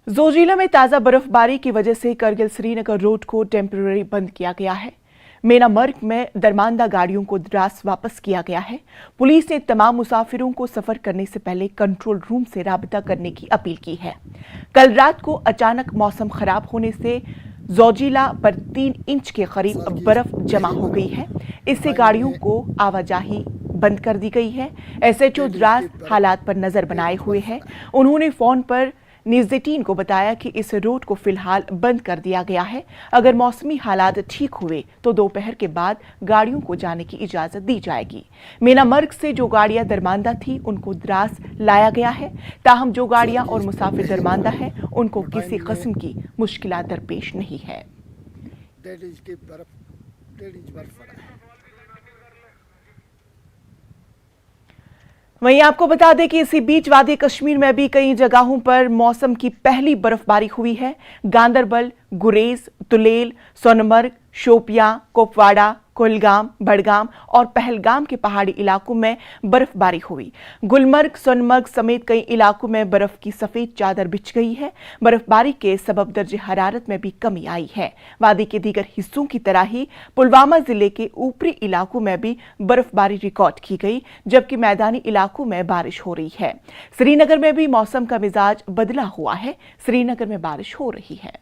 जोजिला में ताजा बर्फबारी की वजह से करगिल श्रीनगर रोड को टेम्पररी बंद किया गया है। मेनामर्ग में दरमानदा गाड़ियों को द्रास वापस किया गया है। पुलिस ने तमाम मुसाफिरों को सफर करने से पहले कंट्रोल रूम से राबता करने की अपील की है। कल रात को अचानक मौसम खराब होने से जोजिला पर 3 इंच के करीब बर्फ जमा हो गई है। इससे गाड़ियों को आवाजाही बंद कर दी गई है। एसएचओ द्रास हालात पर नजर बनाए हुए हैं। उन्होंने फोन पर न्यूज़ 18 को बताया कि इस रोड को फिलहाल बंद कर दिया गया है। अगर मौसमी हालात ठीक हुए तो दोपहर के बाद गाड़ियों को जाने की इजाजत दी जाएगी। मेनामर्ग से जो गाड़ियां दरमानदा थी उनको द्रास लाया गया है। ताहम जो गाड़ियां और मुसाफिर दरमानदा है उनको किसी किस्म की मुश्किलात दरपेश नहीं है। वहीं आपको बता दें कि इसी बीच वादी कश्मीर में भी कई जगहों पर मौसम की पहली बर्फबारी हुई है। गांदरबल, गुरेज, तुलेल, सोनमर्ग, शोपियां, कुपवाड़ा, कुलगाम, बड़गाम और पहलगाम के पहाड़ी इलाकों में बर्फबारी हुई। गुलमर्ग, सोनमर्ग समेत कई इलाकों में बर्फ की सफेद चादर बिछ गई है। बर्फबारी के सबब दर्जे हरारत में भी कमी आई है। वादी के दीगर हिस्सों की तरह ही पुलवामा जिले के ऊपरी इलाकों में भी बर्फबारी रिकॉर्ड की गई, जबकि मैदानी इलाकों में बारिश हो रही है। श्रीनगर में भी मौसम का मिजाज बदला हुआ है। श्रीनगर में बारिश हो रही है।